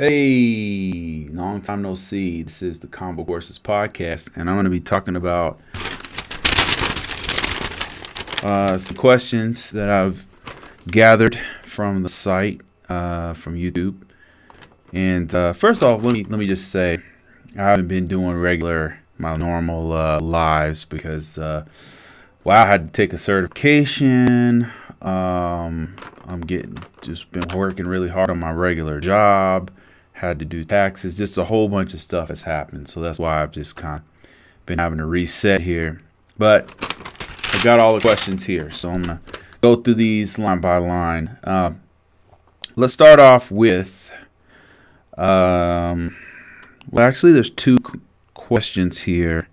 Hey, long time no see. This is the ConvoCourses podcast, and I'm going to be talking about some questions that I've gathered from the site, from YouTube. And first off, let me just say I haven't been doing my normal lives because I had to take a certification. I'm been working really hard on my regular job. Had to do taxes, just a whole bunch of stuff has happened. So that's why I've just kind of been having to reset here. But I got all the questions here, so I'm gonna go through these line by line. Let's start off with, actually there's two questions here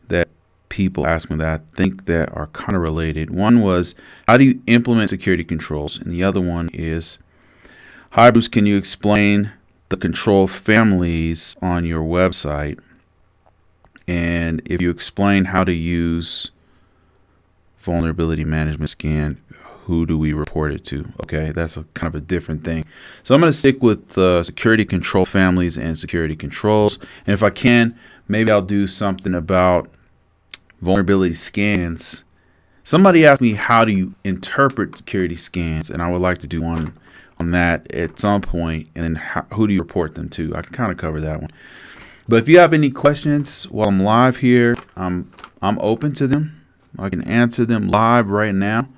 that people ask me that I think that are kind of related. One was, how do you implement security controls? And the other one is, hi Bruce, can you explain the control families on your website? And if you explain how to use vulnerability management scan, who do we report it to? Okay, that's kind of a different thing. So I'm going to stick with security control families and security controls. And if I can, maybe I'll do something about vulnerability scans. Somebody asked me, how do you interpret security scans? And I would like to do one on that at some point. And then who do you report them to? I can kind of cover that one. But if you have any questions while I'm live here, I'm open to them. I can answer them live right now.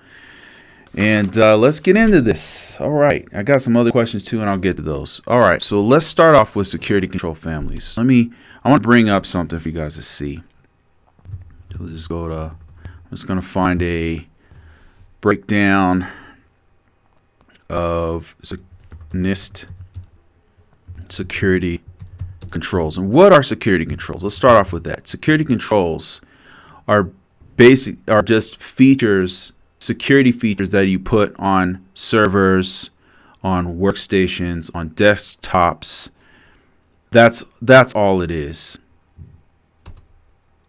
And let's get into this. All right. I got some other questions too, and I'll get to those. All right. So let's start off with security control families. I want to bring up something for you guys to see. So let's just I'm just going to find a breakdown of NIST security controls. And what are security controls? Let's start off with that. Security controls are just features, security features that you put on servers, on workstations, on desktops. That's all it is.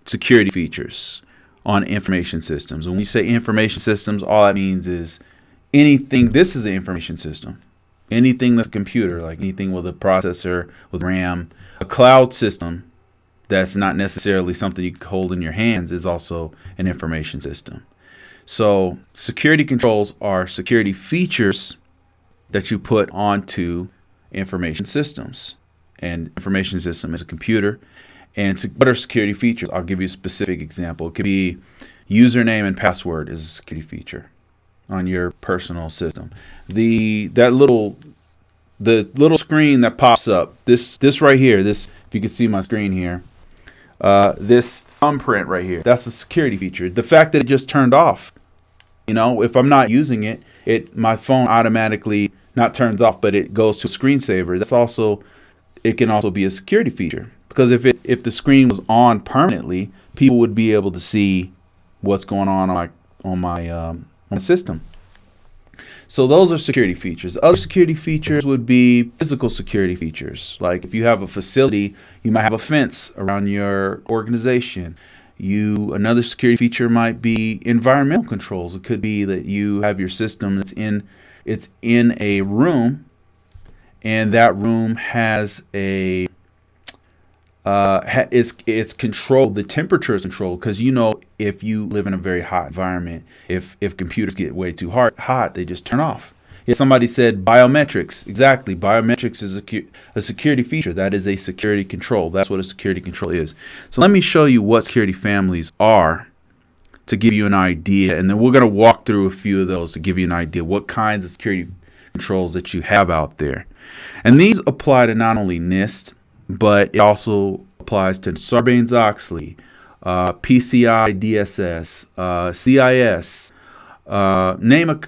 Security features on information systems. When we say information systems, all that means is anything. This is an information system. Anything that's a computer, like anything with a processor, with RAM. A cloud system that's not necessarily something you can hold in your hands is also an information system. So security controls are security features that you put onto information systems. And information system is a computer. And what are security features? I'll give you a specific example. It could be username and password is a security feature on your personal system. The little screen that pops up, this right here, this, if you can see my screen here, this thumbprint right here, that's a security feature. The fact that it just turned off, if I'm not using it, my phone automatically not turns off, but it goes to a screensaver. It can also be a security feature, because if the screen was on permanently, people would be able to see what's going on my system. So those are security features. Other security features would be physical security features. Like if you have a facility, you might have a fence around your organization. Another security feature might be environmental controls. It could be that you have your system that's in a room, and that room has it's controlled. The temperature is controlled, because if you live in a very hot environment, if computers get way too hot, they just turn off. If somebody said biometrics, exactly. Biometrics is a security feature. That is a security control. That's what a security control is. So let me show you what security families are to give you an idea, and then we're going to walk through a few of those to give you an idea what kinds of security controls that you have out there. And these apply to not only NIST, but it also applies to Sarbanes-Oxley, PCI DSS, CIS.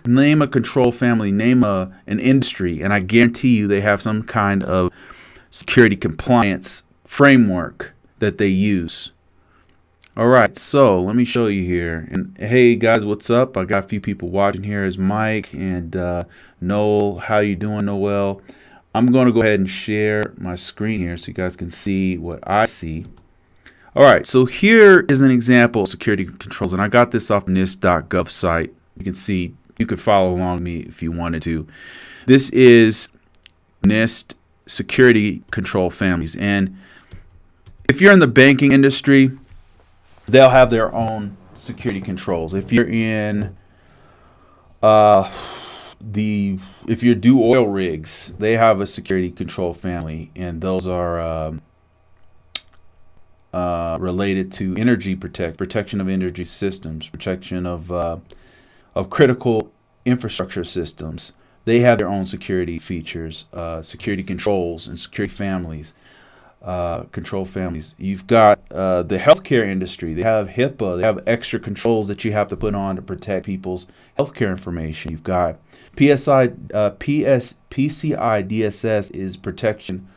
Name a control family, name an industry, and I guarantee you they have some kind of security compliance framework that they use. All right, so let me show you here. And hey guys, what's up? I got a few people watching here. Is Mike and Noel. How you doing, Noel? I'm going to go ahead and share my screen here so you guys can see what I see. All right, so here is an example of security controls, and I got this off NIST.gov site. You can see, you could follow along with me if you wanted to. This is NIST security control families. And if you're in the banking industry, they'll have their own security controls. If you're in if you do oil rigs, they have a security control family, and those are related to energy protection of energy systems, protection of critical infrastructure systems. They have their own security features, security controls, and security families. Control families. You've got the healthcare industry. They have HIPAA. They have extra controls that you have to put on to protect people's healthcare information. You've got PCI DSS is protection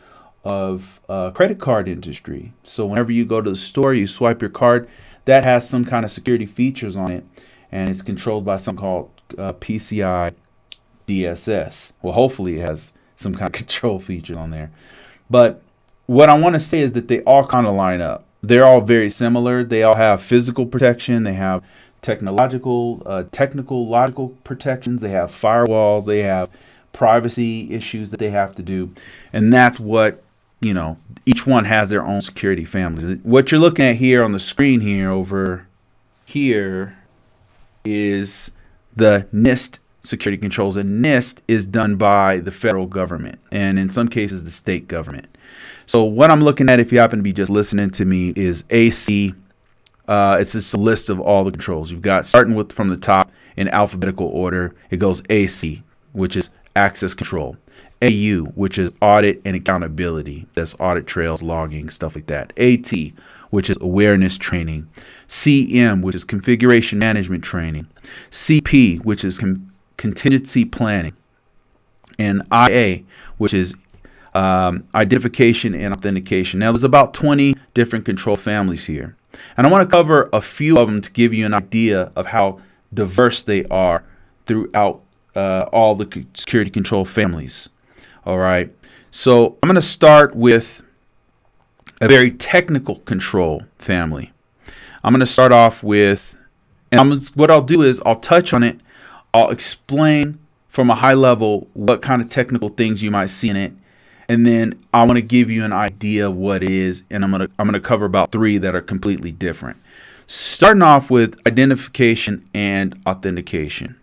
of credit card industry. So whenever you go to the store, you swipe your card, that has some kind of security features on it, and it's controlled by something called PCI DSS. Well, hopefully it has some kind of control features on there. But what I want to say is that they all kind of line up. They're all very similar. They all have physical protection. They have technological protections. They have firewalls. They have privacy issues that they have to do. And that's what, each one has their own security families. What you're looking at here on the screen here over here is the NIST security controls. And NIST is done by the federal government, and in some cases the state government. So what I'm looking at, if you happen to be just listening to me, is AC. It's just a list of all the controls. You've got, starting with from the top in alphabetical order, it goes AC, which is access control. AU, which is audit and accountability. That's audit trails, logging, stuff like that. AT, which is awareness training. CM, which is configuration management training. CP, which is contingency planning. And IA, which is identification and authentication. Now, there's about 20 different control families here, and I want to cover a few of them to give you an idea of how diverse they are throughout all the security control families. All right, so I'm going to start with a very technical control family. I'm going to start off with, and what I'll do is I'll touch on it. I'll explain from a high level what kind of technical things you might see in it. And then I want to give you an idea of what it is, and I'm gonna cover about 3 that are completely different. Starting off with identification and authentication.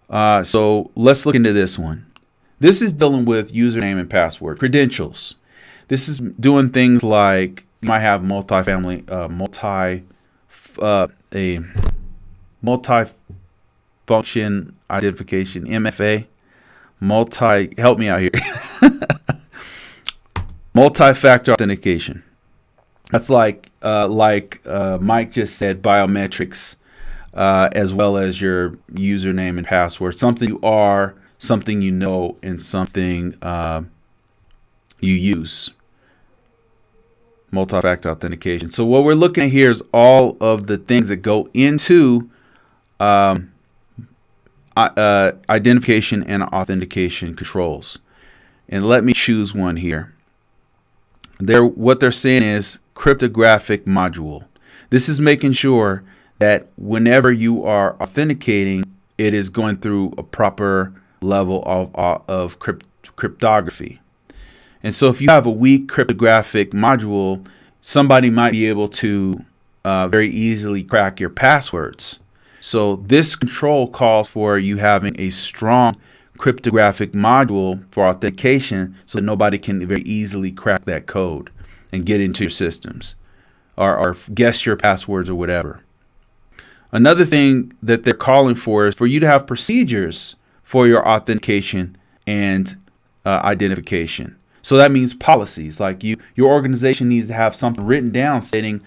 So let's look into this one. This is dealing with username and password credentials. This is doing things like you might have multi-function identification, MFA. Help me out here. Multi-factor authentication. That's like Mike just said, biometrics, as well as your username and password. Something you are, something you know, and something you use. Multi-factor authentication. So what we're looking at here is all of the things that go into identification and authentication controls. And let me choose one here. What they're saying is cryptographic module. This is making sure that whenever you are authenticating, it is going through a proper level of cryptography. And so if you have a weak cryptographic module, somebody might be able to very easily crack your passwords. So this control calls for you having a strong cryptographic module for authentication so that nobody can very easily crack that code and get into your systems or guess your passwords or whatever. Another thing that they're calling for is for you to have procedures for your authentication and identification. So that means policies, like your organization needs to have something written down stating,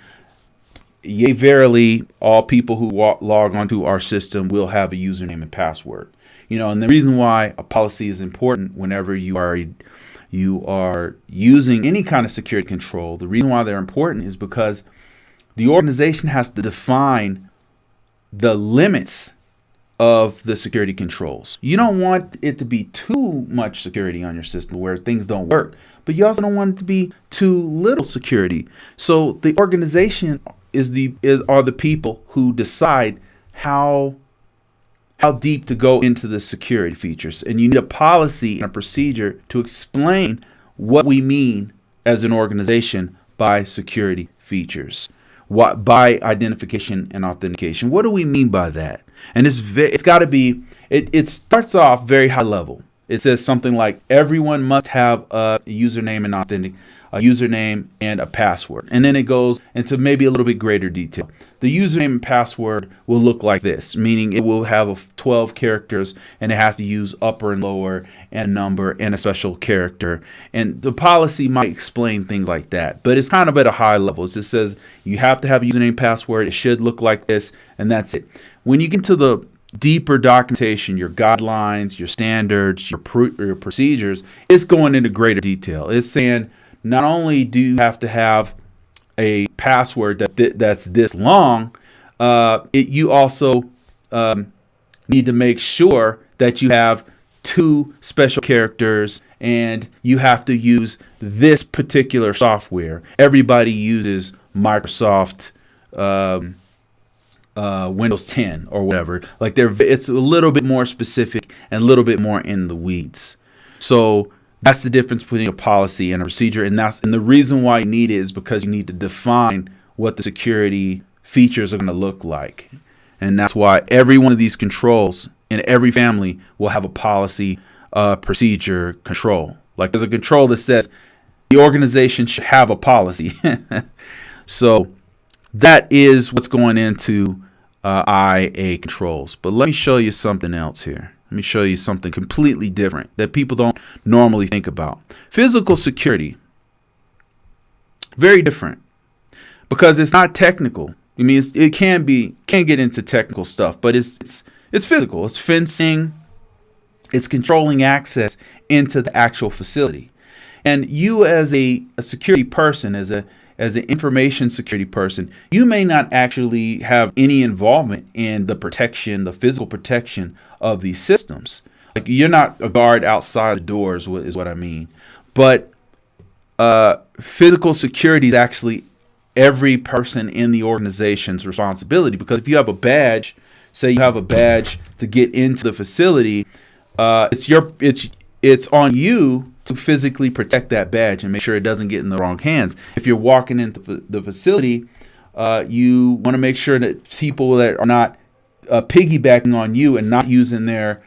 yea, verily, all people who log onto our system will have a username and password. And the reason why a policy is important whenever you are using any kind of security control, the reason why they're important is because the organization has to define the limits of the security controls. You don't want it to be too much security on your system where things don't work, but you also don't want it to be too little security. So the organization are the people who decide how how deep to go into the security features. And you need a policy and a procedure to explain what we mean as an organization by security features, what by identification and authentication. What do we mean by that? And it's got to be, it starts off very high level. It says something like everyone must have a username and a username and a password. And then it goes into maybe a little bit greater detail. The username and password will look like this, meaning it will have 12 characters and it has to use upper and lower and number and a special character. And the policy might explain things like that, but it's kind of at a high level. It just says you have to have a username and password. It should look like this, and that's it. When you get to the deeper documentation, your guidelines, your standards, your procedures, it's going into greater detail. It's saying not only do you have to have a password that's this long, you also need to make sure that you have 2 special characters and you have to use this particular software. Everybody uses Microsoft Windows 10 or whatever. Like it's a little bit more specific and a little bit more in the weeds. So that's the difference between a policy and a procedure, and the reason why you need it is because you need to define what the security features are going to look like. And that's why every one of these controls in every family will have a policy, procedure, control. Like there's a control that says the organization should have a policy. So that is what's going into IA controls. But let me show you something else here. Let me show you something completely different that people don't normally think about. Physical security, very different because it's not technical. I mean, it can get into technical stuff, but it's physical. It's fencing. It's controlling access into the actual facility. And you as a security person, as an information security person, you may not actually have any involvement in the protection, the physical protection of these systems. Like you're not a guard outside the doors is what I mean. But physical security is actually every person in the organization's responsibility, because if you have a badge, say you have a badge to get into the facility, it's on you to physically protect that badge and make sure it doesn't get in the wrong hands. If you're walking into the facility, you want to make sure that people that are not piggybacking on you and not using their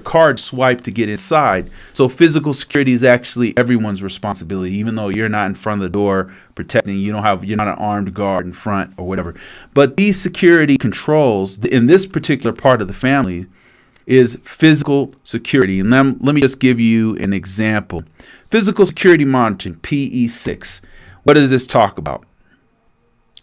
card swipe to get inside. So physical security is actually everyone's responsibility, even though you're not in front of the door protecting. You're not an armed guard in front or whatever. But these security controls in this particular part of the family is physical security. And then let me just give you an example. Physical security monitoring, PE6. What does this talk about?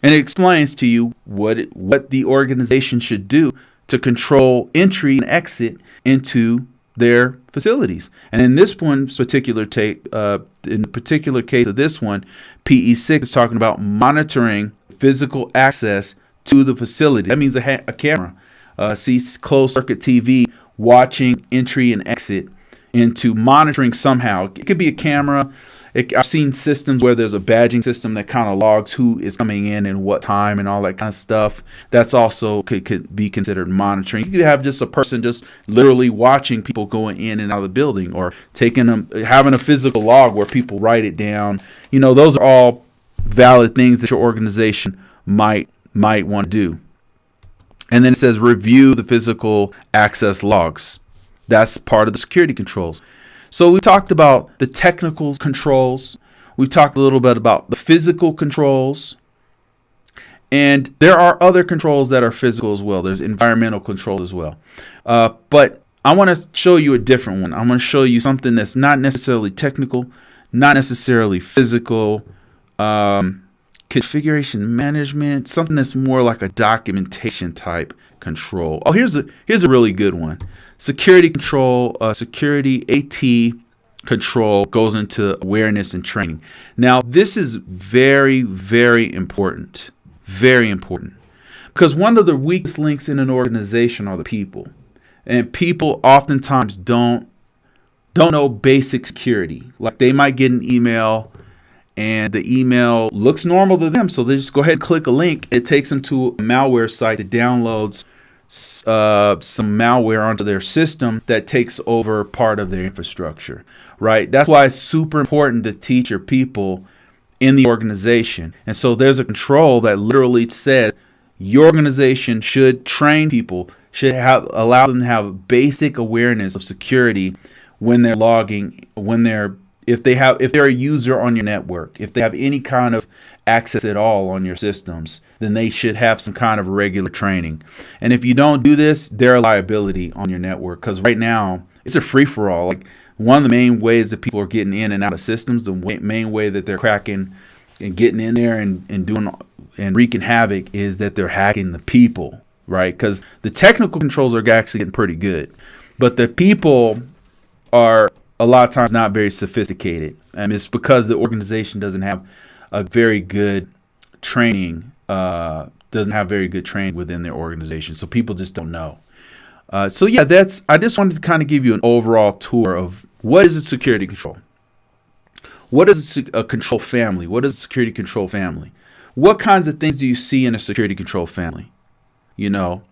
And it explains to you what the organization should do to control entry and exit into their facilities. And in this one particular in the particular case of this one, PE6 is talking about monitoring physical access to the facility. That means a camera, closed circuit TV, watching entry and exit into monitoring somehow. It could be a camera. I've seen systems where there's a badging system that kind of logs who is coming in and what time and all that kind of stuff. That's also could be considered monitoring. You could have just a person just literally watching people going in and out of the building, or having a physical log where people write it down. Those are all valid things that your organization might want to do. And then it says review the physical access logs. That's part of the security controls. So we talked about the technical controls. We talked a little bit about the physical controls. And there are other controls that are physical as well. There's environmental control as well. But I want to show you a different one. I'm going to show you something that's not necessarily technical, not necessarily physical, configuration management, something that's more like a documentation type control. Oh, here's a really good one. Security control, security AT control goes into awareness and training. Now, this is very, very important. Very important. Because one of the weakest links in an organization are the people. And people oftentimes don't know basic security. Like they might get an email and the email looks normal to them, so they just go ahead and click a link. It takes them to a malware site that downloads some malware onto their system that takes over part of their infrastructure, right? That's why it's super important to teach your people in the organization. And so there's a control that literally says your organization should train people, should allow them to have basic awareness of security when they're logging, if they're a user on your network, if they have any kind of access at all on your systems, then they should have some kind of regular training. And if you don't do this, they're a liability on your network, because right now it's a free-for-all. Like, one of the main ways that people are getting in and out of systems, the main way that they're cracking and getting in there and doing and wreaking havoc, is that they're hacking the people, right? Because the technical controls are actually getting pretty good, but the people are a lot of times not very sophisticated. And it's because the organization doesn't have a very good training, doesn't have very good training within their organization. So people just don't know. So yeah, I just wanted to kind of give you an overall tour of what is a security control. What is a control family? What is a security control family? What kinds of things do you see in a security control family? You know,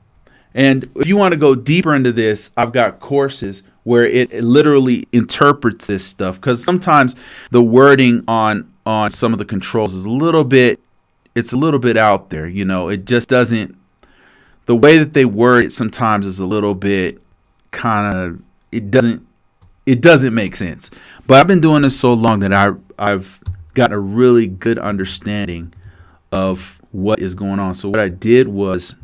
and if you want to go deeper into this, I've got courses where it literally interprets this stuff, because sometimes the wording on some of the controls is a little bit out there. You know, it just doesn't, the way that they word it sometimes is a little bit it doesn't make sense. But I've been doing this so long that I've got a really good understanding of what is going on. So what I did was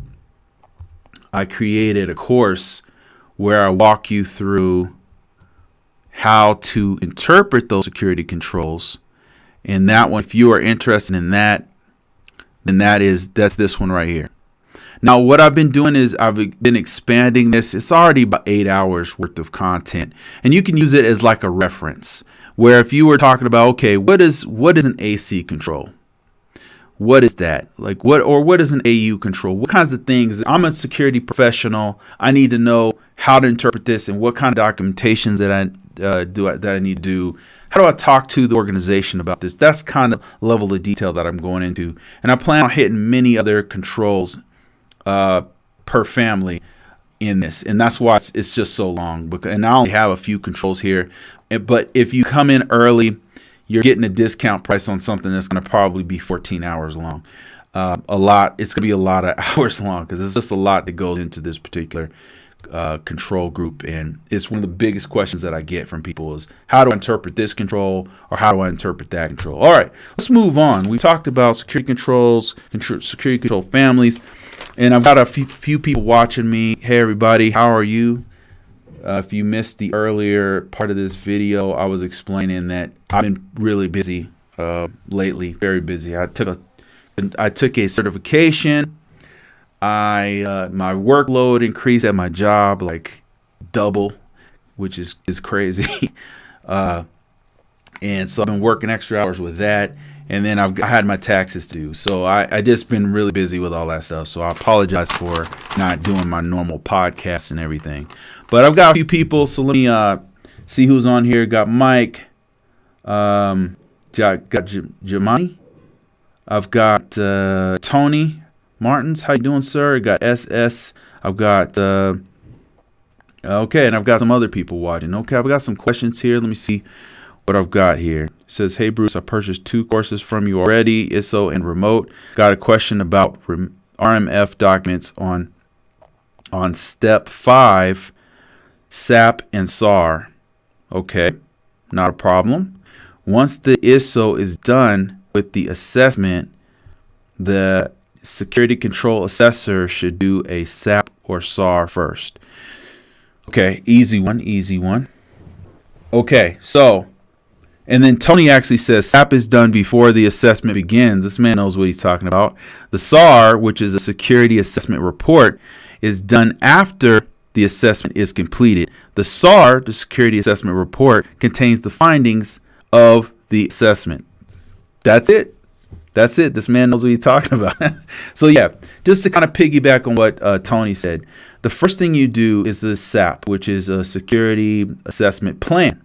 I created a course where I walk you through how to interpret those security controls. And that one, if you are interested in that, then that's this one right here. Now, what I've been doing is I've been expanding this. It's already about 8 hours worth of content, and you can use it as like a reference, where if you were talking about, okay, what is an AC control? What is that? Like, what is an AU control? What kinds of things? I'm a security professional. I need to know how to interpret this and what kind of documentations that I need to do. How do I talk to the organization about this? That's kind of level of detail that I'm going into. And I plan on hitting many other controls per family in this. And that's why it's just so long. And I only have a few controls here. But if you come in early, you're getting a discount price on something that's going to probably be 14 hours long. It's going to be a lot of hours long, because it's just a lot that goes into this particular control group. And it's one of the biggest questions that I get from people is, how do I interpret this control, or how do I interpret that control? All right, let's move on. We talked about security controls, security control families, and I've got a few people watching me. Hey everybody, how are you? If you missed the earlier part of this video, I was explaining that I've been really busy lately, very busy. I took a certification. My workload increased at my job like double, which is crazy. And so I've been working extra hours with that. And then I had my taxes to do. So I just been really busy with all that stuff. So I apologize for not doing my normal podcasts and everything. But I've got a few people. So let me see who's on here. Got Mike. Got Jamani. I've got Tony Martins. How you doing, sir? I got SS. I've got okay, and I've got some other people watching. Okay, I've got some questions here. Let me see what I've got here. It says, hey Bruce, I purchased 2 courses from you already, ISO and remote. Got a question about RMF documents on step 5, SAP and SAR. Okay, not a problem. Once the ISO is done with the assessment, the security control assessor should do a SAP or SAR first. Okay, easy one. Okay, so, and then Tony actually says SAP is done before the assessment begins. This man knows what he's talking about. The SAR, which is a security assessment report, is done after the assessment is completed. The SAR, the security assessment report, contains the findings of the assessment. That's it. This man knows what he's talking about. So yeah, just to kind of piggyback on what Tony said, the first thing you do is the SAP, which is a security assessment plan.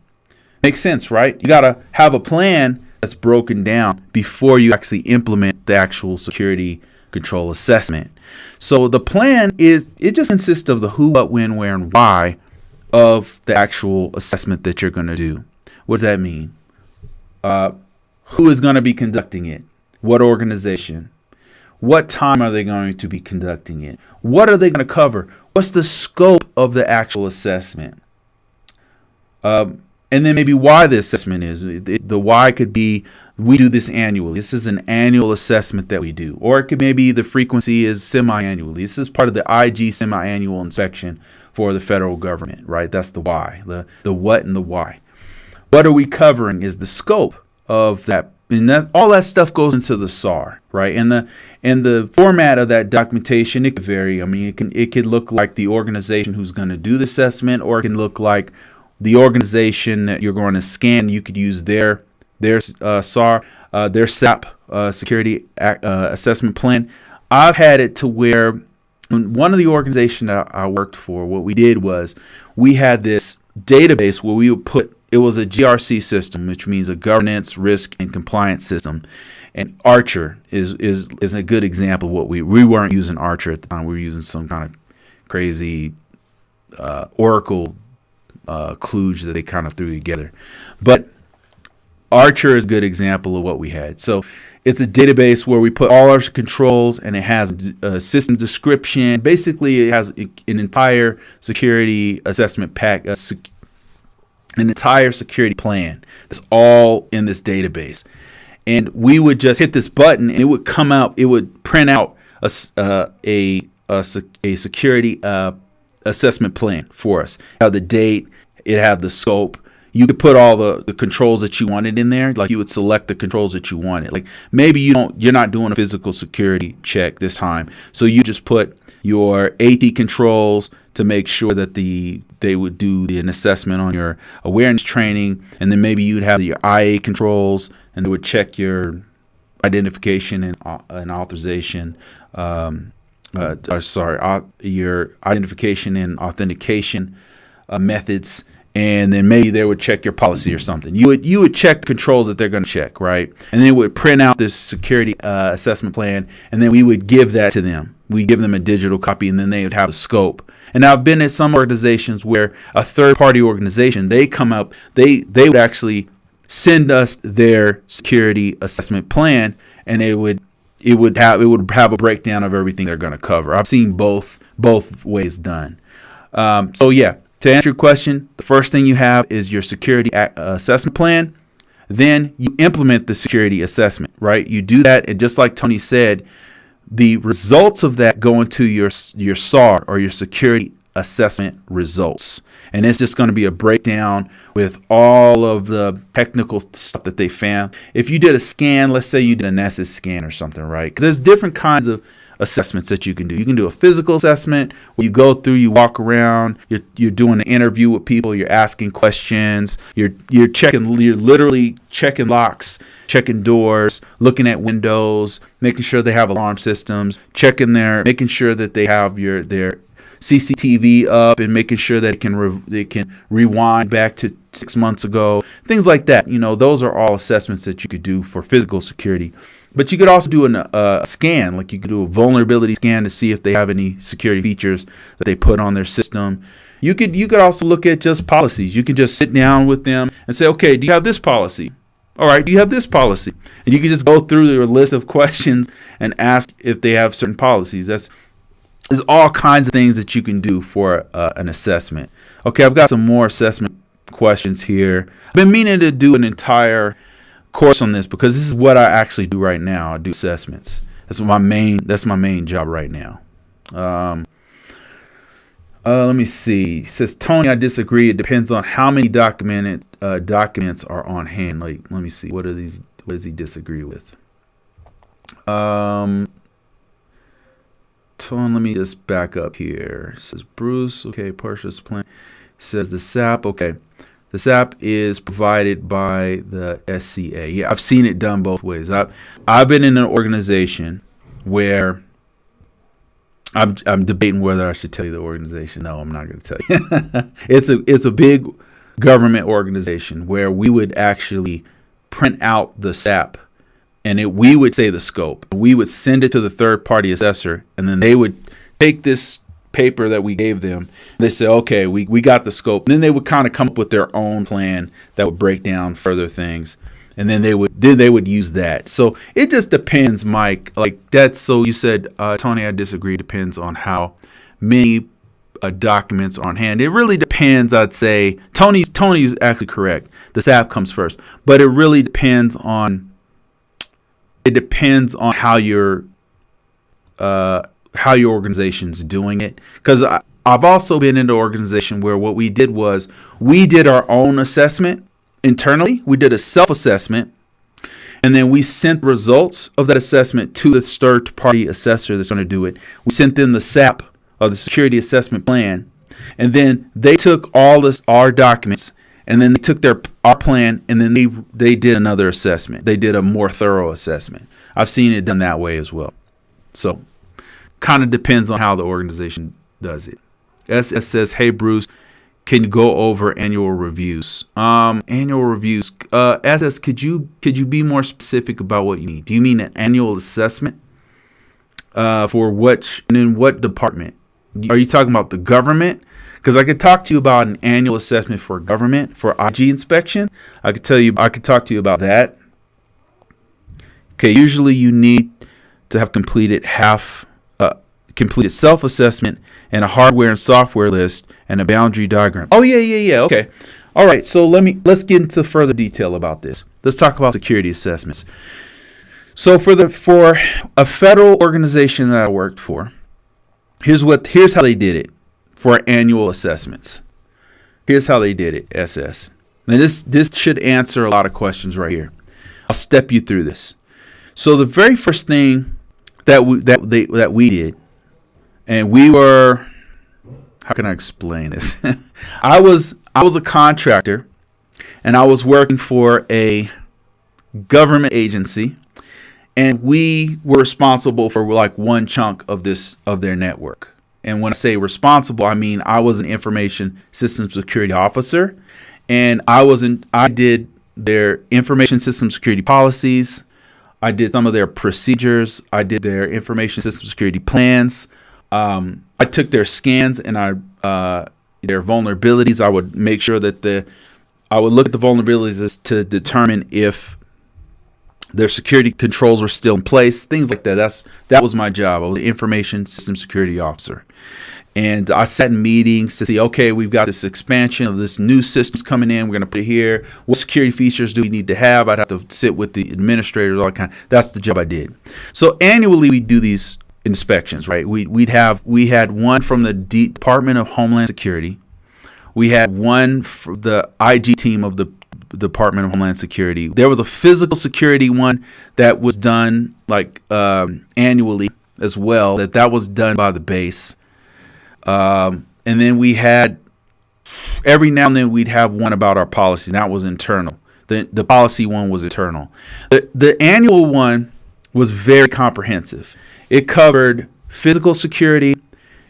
Makes sense, right? You got to have a plan that's broken down before you actually implement the actual security control assessment. So the plan it just consists of the who, what, when, where, and why of the actual assessment that you're going to do. What does that mean? Who is going to be conducting it? What organization? What time are they going to be conducting it? What are they going to cover? What's the scope of the actual assessment? And then maybe why the assessment is. The why could be, we do this annually. This is an annual assessment that we do. Or it could maybe the frequency is semi-annually. This is part of the IG semi-annual inspection for the federal government, right? That's the why, the what and the why. What are we covering is the scope of that. And that, all that stuff goes into the SAR, right? And the format of that documentation, it could vary. I mean, it could look like the organization who's going to do the assessment, or it can look like the organization that you're going to scan. You could use their SAR, their SAP security assessment plan. I've had it to where one of the organizations that I worked for, what we did was we had this database where we would put, it was a GRC system, which means a governance, risk, and compliance system. And Archer is a good example of what we weren't using Archer at the time. We were using some kind of crazy Oracle kludge that they kind of threw together. But Archer is a good example of what we had. So it's a database where we put all our controls, and it has a system description. Basically, it has an entire security assessment pack, an entire security plan. It's all in this database. And we would just hit this button, and it would come out. It would print out a security assessment plan for us. It had the date. It had the scope. You could put all the controls that you wanted in there. Like, you would select the controls that you wanted. Like, maybe you're not doing a physical security check this time, so you just put your AT controls to make sure that they would do an assessment on your awareness training, and then maybe you'd have your IA controls, and they would check your identification and authorization. Your identification and authentication methods. And then maybe they would check your policy or something. You would check the controls that they're going to check, right? And then it would print out this security assessment plan, and then we would give that to them. We give them a digital copy, and then they would have a scope. And I've been at some organizations where a third-party organization, they come up, they would actually send us their security assessment plan, and it would have a breakdown of everything they're going to cover. I've seen both ways done. So yeah. To answer your question, the first thing you have is your security assessment plan. Then you implement the security assessment, right? You do that, and just like Tony said, the results of that go into your SAR, or your security assessment results. And it's just going to be a breakdown with all of the technical stuff that they found. If you did a scan, let's say you did a Nessus scan or something, right? Because there's different kinds of assessments that you can do. You can do a physical assessment where you go through, you walk around, you're doing an interview with people, you're asking questions, you're literally checking locks, checking doors, looking at windows, making sure they have alarm systems, making sure that they have their CCTV up, and making sure that they can rewind back to 6 months ago, things like that. Those are all assessments that you could do for physical security. But you could also do a scan, like you could do a vulnerability scan to see if they have any security features that they put on their system. You could also look at just policies. You can just sit down with them and say, okay, do you have this policy? All right, do you have this policy? And you can just go through their list of questions and ask if they have certain policies. There's all kinds of things that you can do for an assessment. Okay, I've got some more assessment questions here. I've been meaning to do an entire course on this because this is what I actually do right now. I do assessments. That's my main job right now. Let me see. It says, Tony, I disagree. It depends on how many documents are on hand. Like, let me see. What does he disagree with? Tony, let me just back up here. It says, Bruce, okay, purchase plan. It says the SAP, okay. The SAP is provided by the SCA. Yeah, I've seen it done both ways. I've been in an organization where I'm debating whether I should tell you the organization. No, I'm not going to tell you. It's a big government organization where we would actually print out the SAP and we would say the scope. We would send it to the third-party assessor, and then they would take this paper that we gave them. They say, okay, we got the scope. And then they would kind of come up with their own plan that would break down further things. And then they would use that. So it just depends, Mike. Like that's, so you said, Tony, I disagree. Depends on how many documents are on hand. It really depends. I'd say Tony's actually correct. The SAP comes first, but it really depends on how your organization's doing it. Because I've also been in an organization where what we did was we did our own assessment internally. We did a self-assessment, and then we sent the results of that assessment to the third-party assessor that's going to do it. We sent them the SAP, or the security assessment plan, and then they took our documents, and then they took our plan, and then they did another assessment. They did a more thorough assessment. I've seen it done that way as well. So kind of depends on how the organization does it. SS says, hey, Bruce, can you go over annual reviews? Annual reviews. SS, could you be more specific about what you need? Do you mean an annual assessment? For what, and in what department? Are you talking about the government? Because I could talk to you about an annual assessment for government, for IG inspection. I could talk to you about that. Okay, usually you need to have completed self-assessment and a hardware and software list and a boundary diagram. Oh yeah. Okay. All right. So let's get into further detail about this. Let's talk about security assessments. So for a federal organization that I worked for, here's how they did it for annual assessments. Here's how they did it, SS. Now this should answer a lot of questions right here. I'll step you through this. So the very first thing that we did, and we were, how can I explain this? I was a contractor, and I was working for a government agency, and we were responsible for like one chunk of their network. And when I say responsible, I mean I was an information systems security officer, and I did their information system security policies. I did some of their procedures. I did their information system security plans. I took their scans and their vulnerabilities. I would make sure that I would look at the vulnerabilities to determine if their security controls were still in place, things like that. That was my job. I was the information system security officer. And I sat in meetings to see, okay, we've got this expansion of this new systems coming in. We're going to put it here. What security features do we need to have? I'd have to sit with the administrators, all that kind. That's the job I did. So annually we do these inspections, right? We had one from the Department of Homeland Security. We had one for the IG team of the Department of Homeland Security. There was a physical security one that was done like annually as well. That was done by the base. And then we had, every now and then we'd have one about our policy. That was internal. The policy one was internal. The annual one was very comprehensive. It covered physical security.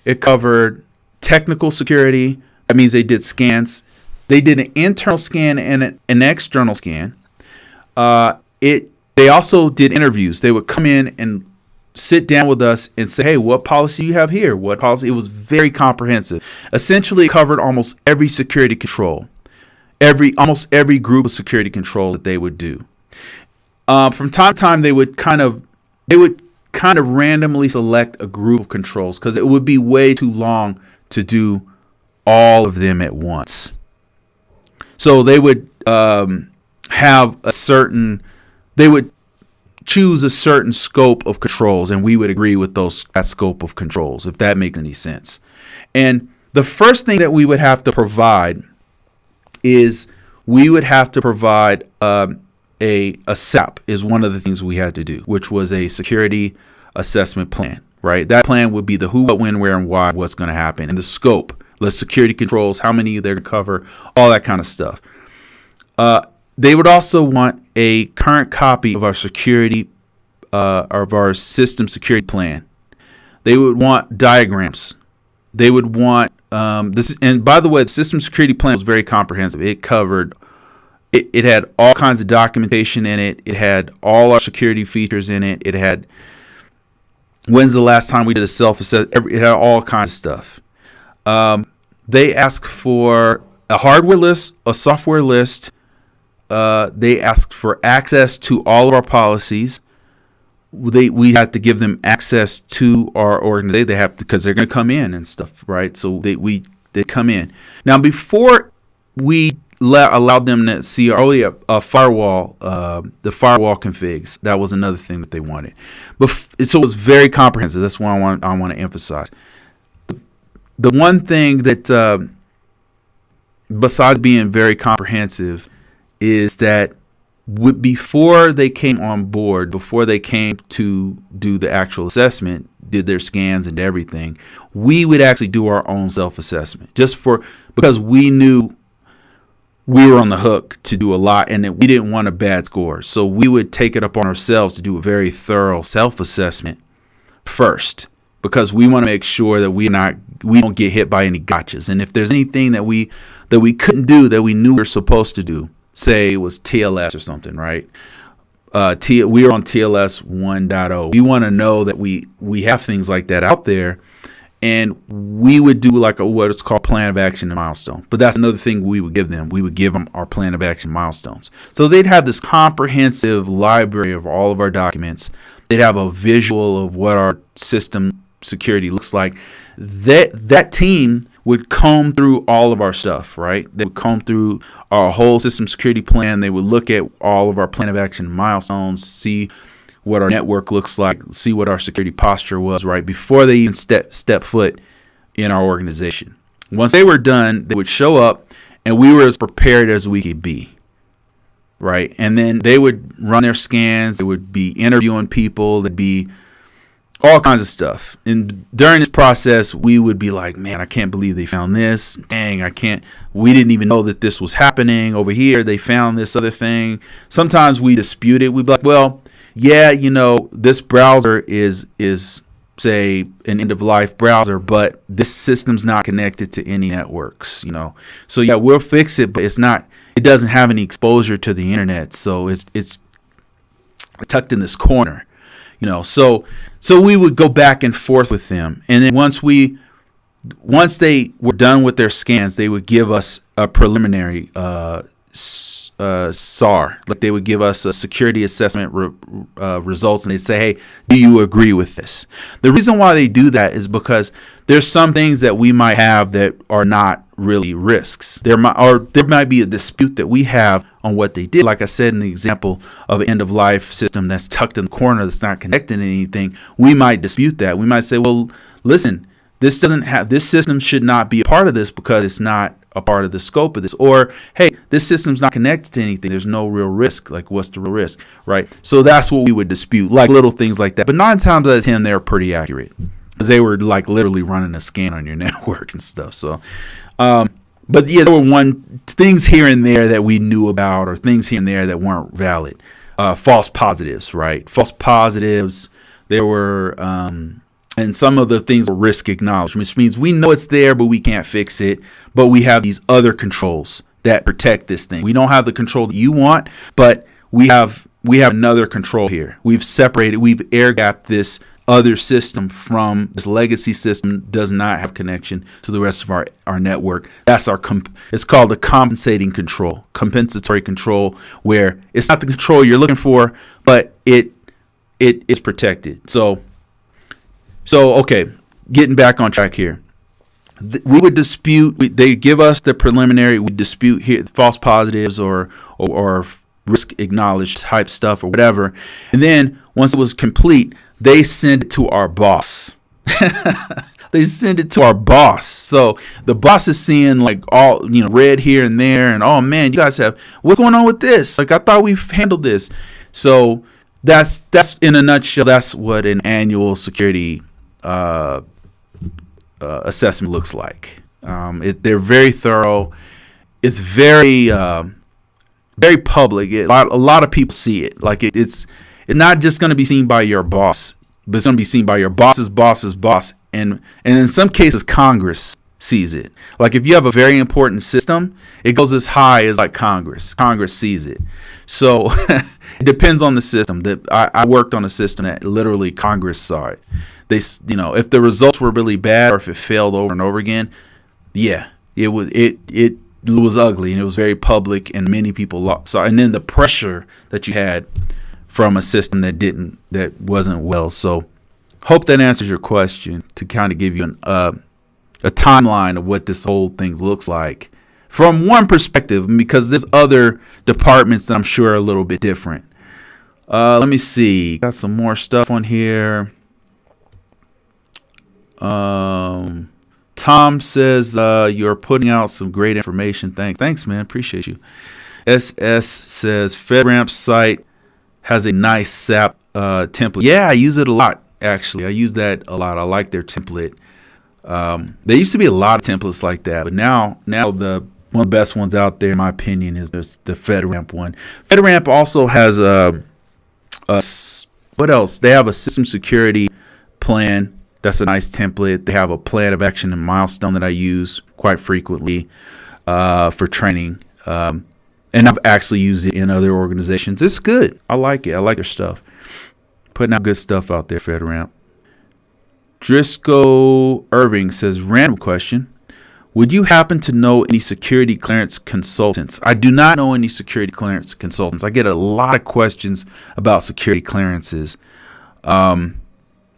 It covered technical security. That means they did scans. They did an internal scan and an external scan. They also did interviews. They would come in and sit down with us and say, hey, what policy you have here? What policy? It was very comprehensive. Essentially, it covered almost every security control, almost every group of security control that they would do. From time to time, they would kind of randomly select a group of controls because it would be way too long to do all of them at once. So they would choose a certain scope of controls, and we would agree with that scope of controls, if that makes any sense. And the first thing that we would have to provide is a SAP is one of the things we had to do, which was a security assessment plan, right? That plan would be the who, what, when, where, and why, what's going to happen, and the scope, the security controls, how many they're to cover, all that kind of stuff. They would also want a current copy of our system security plan. They would want diagrams. They would want this. And by the way, the system security plan was very comprehensive. It covered it had all kinds of documentation in it. It had all our security features in it. It had when's the last time we did a self-assessment. It had all kinds of stuff. They asked for a hardware list, a software list. They asked for access to all of our policies. We had to give them access to our organization. They have because they're going to come in and stuff, right? So they come in. Now before we allowed them to see a firewall, the firewall configs. That was another thing that they wanted. But so it was very comprehensive. That's what I want to emphasize. The one thing that besides being very comprehensive is that before they came on board, before they came to do the actual assessment, did their scans and everything, we would actually do our own self-assessment because we knew we were on the hook to do a lot and that we didn't want a bad score. So we would take it upon ourselves to do a very thorough self-assessment first, because we want to make sure that we don't get hit by any gotchas. And if there's anything that we couldn't do that we knew we were supposed to do, say it was TLS or something, right? We are on TLS 1.0. We want to know that we have things like that out there, and we would do like what is called plan of action and milestone. But that's another thing we would give them. We would give them our plan of action milestones. So they'd have this comprehensive library of all of our documents. They'd have a visual of what our system security looks like. That team would comb through all of our stuff, right? They would comb through our whole system security plan. They would look at all of our plan of action milestones, see what our network looks like, see what our security posture was, right, before they even step foot in our organization. Once they were done, they would show up, and we were as prepared as we could be, right? And then they would run their scans. They would be interviewing people. There'd be all kinds of stuff. And during this process, we would be like, man, I can't believe they found this. Dang, we didn't even know that this was happening over here. They found this other thing. Sometimes we dispute it. We'd be like, well, yeah, this browser is say an end of life browser, but this system's not connected to any networks, So yeah, we'll fix it, but it doesn't have any exposure to the internet. So it's tucked in this corner. So we would go back and forth with them, and then once they were done with their scans, they would give us a preliminary SAR. Like they would give us a security assessment results, and they'd say, "Hey, do you agree with this?" The reason why they do that is because there's some things that we might have that are not really risks. There might be a dispute that we have on what they did. Like I said in the example of an end-of-life system that's tucked in the corner that's not connected to anything, we might dispute that. We might say, well, listen, this system should not be a part of this because it's not a part of the scope of this. Or, hey, this system's not connected to anything. There's no real risk. Like, what's the real risk, right? So that's what we would dispute, like little things like that. But 9 times out of 10, they're pretty accurate because they were like literally running a scan on your network and stuff. So, but yeah, there were things here and there that we knew about, or things here and there that weren't valid. False positives, right? False positives. There were, and some of the things were risk acknowledged, which means we know it's there, but we can't fix it. But we have these other controls that protect this thing. We don't have the control that you want, but we have another control here. We've air gapped this other system from this legacy system. Does not have connection to the rest of our network. That's it's called a compensatory control, where it's not the control you're looking for, but it is protected. So okay, getting back on track here. We would dispute. They give us the preliminary. We dispute here false positives or risk acknowledged type stuff or whatever, and then once it was complete, they send it to our boss. They send it to our boss. So the boss is seeing like all, red here and there, and oh man, you guys what's going on with this? Like, I thought we've handled this. So that's in a nutshell. That's what an annual security assessment looks like. They're very thorough. It's very very public. A lot of people see it. Like it's not just going to be seen by your boss, but it's going to be seen by your boss's boss's boss, and in some cases Congress sees it. Like if you have a very important system, it goes as high as like Congress. Congress sees it. So it depends on the system. That I worked on a system that literally Congress saw it. They, if the results were really bad or if it failed over and over again, yeah, it was ugly and it was very public and many people saw. And then the pressure that you had from a system that wasn't well. So hope that answers your question, to kind of give you a timeline of what this whole thing looks like from one perspective, because there's other departments that I'm sure are a little bit different. Let me see. Got some more stuff on here. Tom says you're putting out some great information. Thanks, man. Appreciate you. SS says FedRAMP site has a nice SAP template. Yeah, I use it a lot. Actually, I use that a lot. I like their template. There used to be a lot of templates like that, but now one of the best ones out there, in my opinion, is the FedRAMP one. FedRAMP also has what else? They have a system security plan. That's a nice template. They have a plan of action and Milestone that I use quite frequently for training. And I've actually used it in other organizations. It's good. I like it. I like their stuff. Putting out good stuff out there, FedRAMP. Driscoll Irving says, random question. Would you happen to know any security clearance consultants? I do not know any security clearance consultants. I get a lot of questions about security clearances.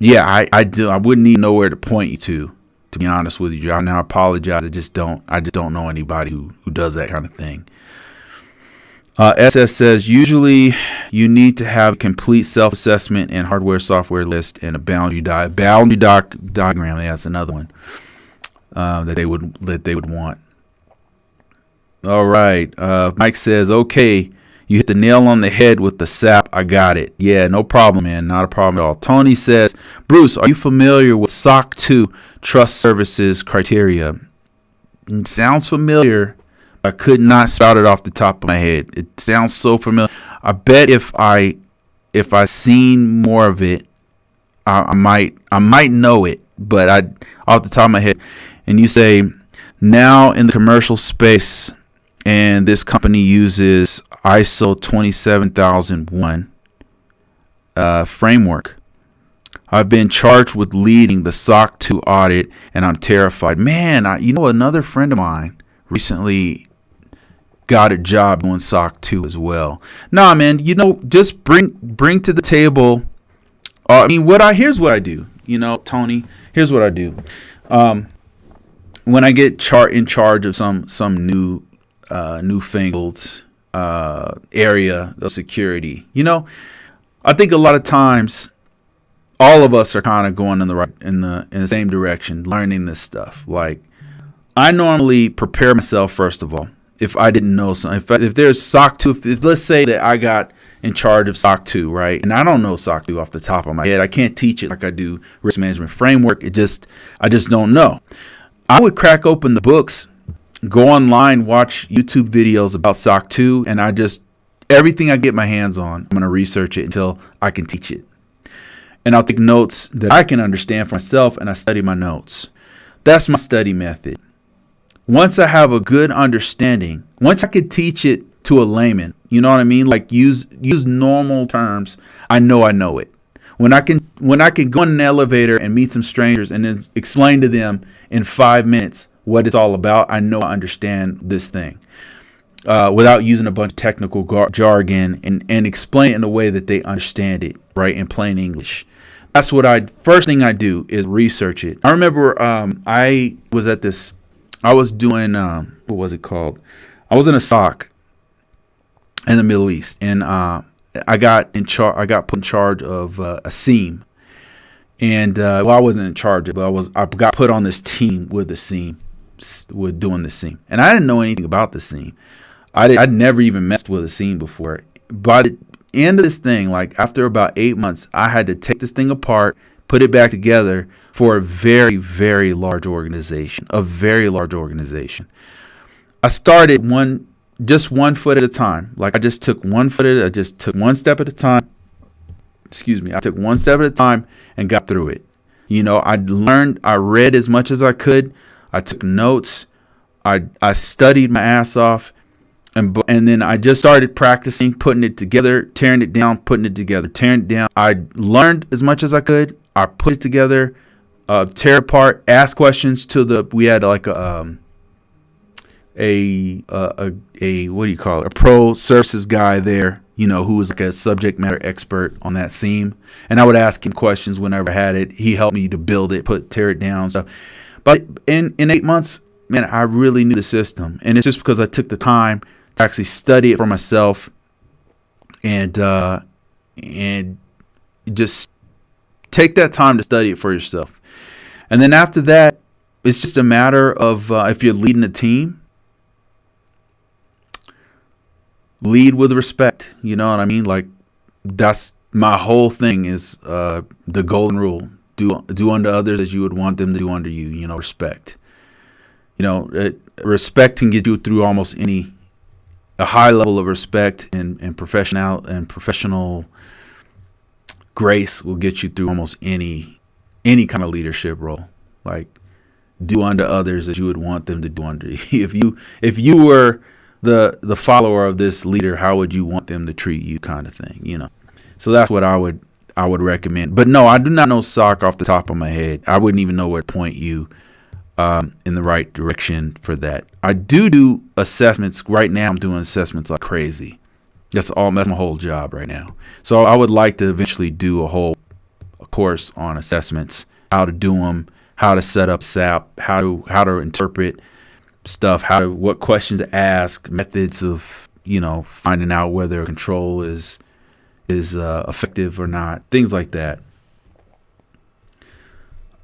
Yeah, I do. I wouldn't even know where to point you to be honest with you. I apologize. I just don't know anybody who does that kind of thing. SS says, usually you need to have a complete self-assessment and hardware software list and a boundary diagram. Yeah, that's another one that they would want. All right. Mike says, okay, you hit the nail on the head with the SAP. I got it. Yeah, no problem, man. Not a problem at all. Tony says, Bruce, are you familiar with SOC 2 trust services criteria? It sounds familiar. I could not spout it off the top of my head. It sounds so familiar. I bet if I seen more of it, I might know it, but off the top of my head. And you say, now in the commercial space, and this company uses ISO 27001 framework. I've been charged with leading the SOC 2 audit, and I'm terrified. Man, another friend of mine recently got a job doing SOC 2 as well. Nah, man, just bring to the table. Here's what I do. Tony, here's what I do. When I get in charge of some newfangled area of security, I think a lot of times all of us are kind of going in the same direction, learning this stuff. Like, I normally prepare myself first of all. If I didn't know something, if there's SOC 2, let's say that I got in charge of SOC 2, right? And I don't know SOC 2 off the top of my head. I can't teach it like I do risk management framework. I just don't know. I would crack open the books, go online, watch YouTube videos about SOC 2, and everything I get my hands on, I'm going to research it until I can teach it. And I'll take notes that I can understand for myself, and I study my notes. That's my study method. Once I have a good understanding, once I could teach it to a layman, you know what I mean? Like use normal terms, I know it. When I can go in an elevator and meet some strangers and then explain to them in 5 minutes what it's all about, I know I understand this thing without using a bunch of technical jargon and explain it in a way that they understand it, right, in plain English. That's what first thing I do is research it. I remember I was doing, what was it called? I was in a SOC in the Middle East, and I got put in charge of a SIEM. And I wasn't in charge of it, but I got put on this team with the SIEM, with doing the SIEM. And I didn't know anything about the SIEM. I'd never even messed with a SIEM before. By the end of this thing, like after about 8 months, I had to take this thing apart, put it back together for a very, very large organization. I started just 1 foot at a time. Like I just took 1 step at a time. I took 1 step at a time and got through it. I read as much as I could. I took notes. I studied my ass off. And then I just started practicing, putting it together, tearing it down, putting it together, tearing it down. I learned as much as I could. I put it together, tear apart, ask questions we had like a what do you call it? A pro services guy there, who was like a subject matter expert on that theme. And I would ask him questions whenever I had it. He helped me to build it, tear it down and stuff. But in 8 months, man, I really knew the system. And it's just because I took the time to actually study it for myself and just take that time to study it for yourself. And then after that, it's just a matter of if you're leading a team, lead with respect. You know what I mean? Like, that's my whole thing is the golden rule. Do unto others as you would want them to do unto you. Respect. Respect can get you through almost a high level of respect and professional grace will get you through almost any kind of leadership role. Like, do unto others as you would want them to do unto you. If you were the follower of this leader, how would you want them to treat you, kind of thing, So that's what I would recommend. But no, I do not know SOC off the top of my head. I wouldn't even know where to point you in the right direction for that. I do assessments right now. I'm doing assessments like crazy. That's my whole job right now. So I would like to eventually do a course on assessments, how to do them, how to set up SAP, how to interpret stuff, what questions to ask, methods of finding out whether a control is effective or not, things like that.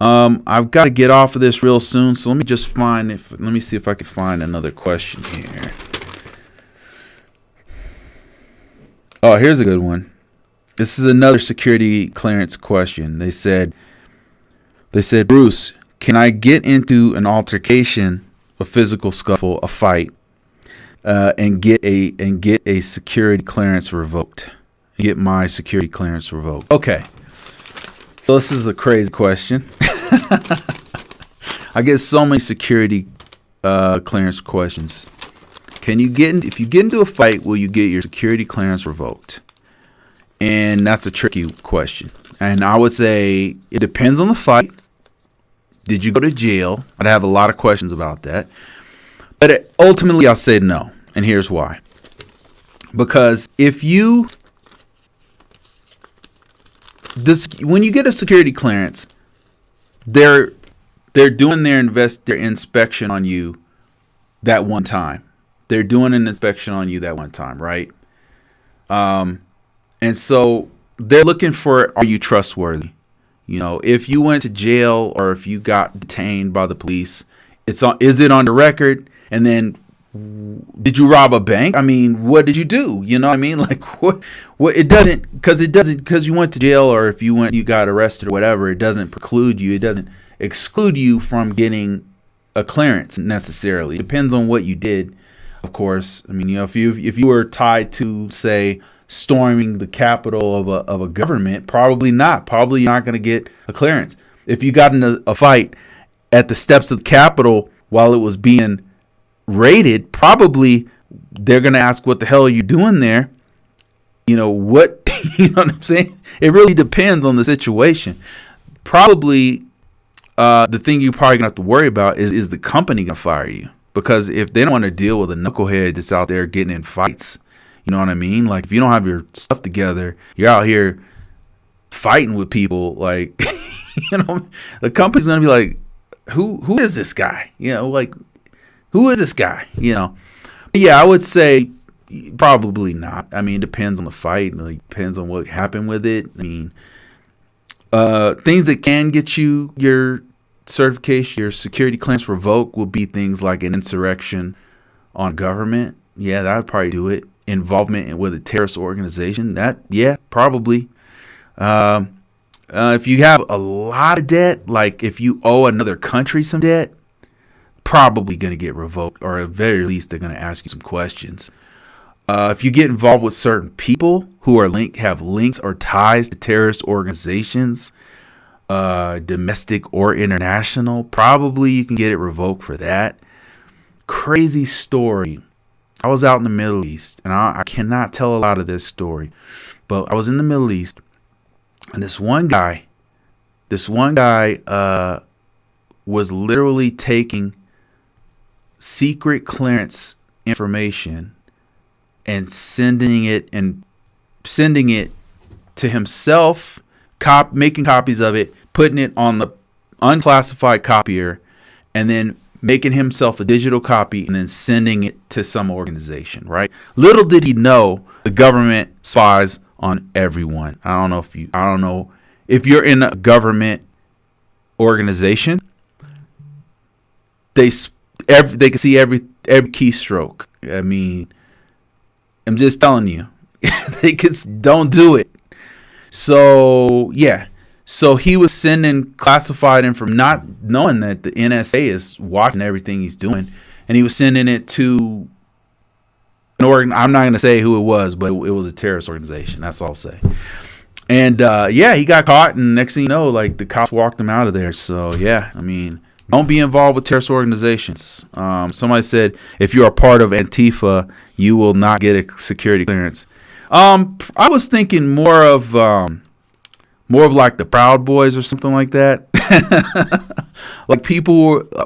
I've got to get off of this real soon, so let me see if I can find another question here. Oh, here's a good one. This is another security clearance question. They said, Bruce, can I get into an altercation, a physical scuffle, a fight, and get a security clearance revoked? Get my security clearance revoked. Okay. So this is a crazy question. I get so many security clearance questions. If you get into a fight, will you get your security clearance revoked? And that's a tricky question. And I would say it depends on the fight. Did you go to jail? I'd have a lot of questions about that. But ultimately, I'll say no. And here's why. Because when you get a security clearance, they're doing their inspection on you that one time. They're doing an inspection on you that one time, right? And so they're looking for, are you trustworthy? If you went to jail or if you got detained by the police, is it on the record? And then, did you rob a bank? I mean, what did you do? You know what I mean? Like, what it doesn't, because you went to jail or if you got arrested or whatever, it doesn't preclude you. It doesn't exclude you from getting a clearance necessarily. It depends on what you did, of course. I mean, if you were tied to, say, storming the Capitol of a government, probably not. Probably you're not going to get a clearance. If you got in a fight at the steps of the Capitol while it was being raided, probably they're going to ask, what the hell are you doing there? What, you know what I'm saying? It really depends on the situation. Probably the thing you're probably going to have to worry about is the company going to fire you? Because if they don't want to deal with a knucklehead that's out there getting in fights, you know what I mean? Like, if you don't have your stuff together, you're out here fighting with people, like, the company's going to be like, who is this guy? Like, who is this guy? But yeah, I would say probably not. I mean, it depends on the fight. It depends on what happened with it. I mean, things that can get you your certification, your security clearance revoked will be things like an insurrection on government. Yeah, that would probably do it. Involvement with a terrorist organization. Probably. If you have a lot of debt, like if you owe another country some debt, probably going to get revoked, or at very least they're going to ask you some questions. If you get involved with certain people who have links or ties to terrorist organizations, domestic or international. Probably you can get it revoked for that. Crazy story. I was out in the Middle East, and I cannot tell a lot of this story, but I was in the Middle East, and this one guy was literally taking secret clearance information and sending it to himself, making copies of it, putting it on the unclassified copier, and then making himself a digital copy and then sending it to some organization, right? Little did he know the government spies on everyone. I don't know if you're in a government organization, they can see every keystroke. I mean, I'm just telling you, don't do it. So yeah. So he was sending classified information, not knowing that the NSA is watching everything he's doing, and he was sending it to an organ. I'm not going to say who it was, but it was a terrorist organization. That's all I'll say. And he got caught, and next thing you know, like, the cops walked him out of there. So yeah, I mean, don't be involved with terrorist organizations. Somebody said if you're a part of Antifa, you will not get a security clearance. I was thinking more of like the Proud Boys or something like that. Like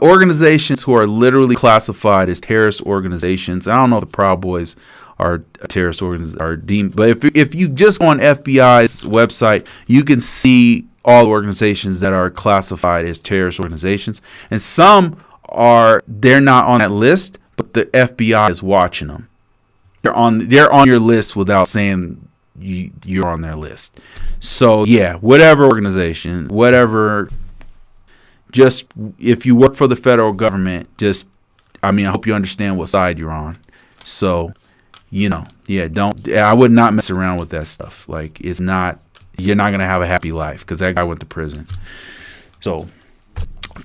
organizations who are literally classified as terrorist organizations. I don't know if the Proud Boys are terrorist organizations, but if you just go on FBI's website, you can see all the organizations that are classified as terrorist organizations, and they're not on that list, but the FBI is watching them. They're on your list without saying you're on their list. So yeah, whatever organization, just if you work for the federal government, I hope you understand what side you're on. So, I would not mess around with that stuff. Like, you're not going to have a happy life, because that guy went to prison. So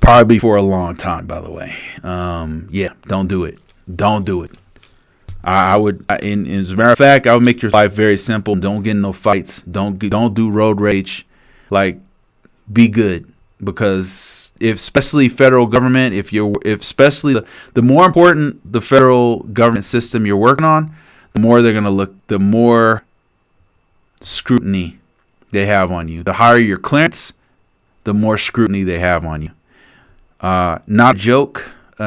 probably for a long time, by the way. Don't do it. Don't do it. I would, as a matter of fact, I would make your life very simple. Don't get in no fights. Don't do road rage. Like, be good, because especially federal government, especially the more important the federal government system you're working on, the more they're going to look, the more scrutiny they have on you. The higher your clearance, the more scrutiny they have on you. Not a joke. Be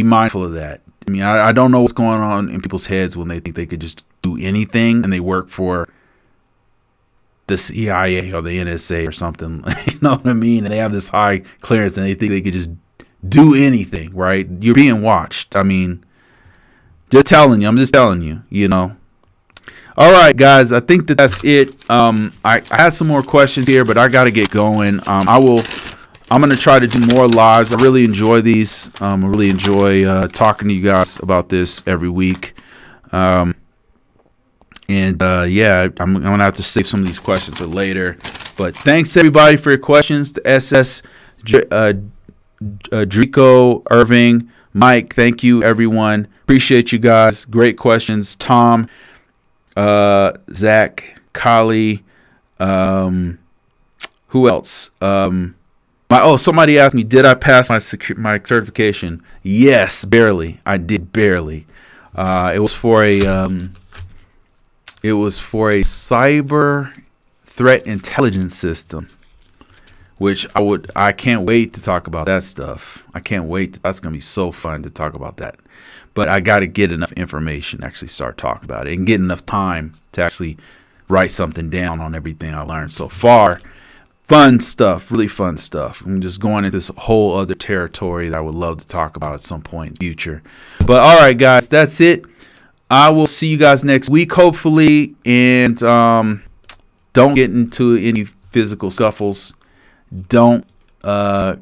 mindful of that. I don't know what's going on in people's heads when they think they could just do anything and they work for the CIA or the NSA or something. You know what I mean? And they have this high clearance and they think they could just do anything, right? You're being watched. I'm just telling you, All right, guys, I think that's it. I had some more questions here, but I got to get going. I'm going to try to do more lives. I really enjoy these. I really enjoy talking to you guys about this every week. I'm going to have to save some of these questions for later. But thanks, everybody, for your questions. To SS Drico, Irving, Mike, thank you, everyone. Appreciate you guys. Great questions. Tom, Zach, Kali, who else? Somebody asked me, did I pass my certification? Yes, barely. I did barely. It was for a cyber threat intelligence system, which I can't wait to talk about that stuff. I can't wait. That's going to be so fun to talk about that. But I got to get enough information to actually start talking about it and get enough time to actually write something down on everything I learned so far. Fun stuff, really fun stuff. I'm just going into this whole other territory that I would love to talk about at some point in the future. But all right, guys, that's it. I will see you guys next week, hopefully. And don't get into any physical scuffles. Don't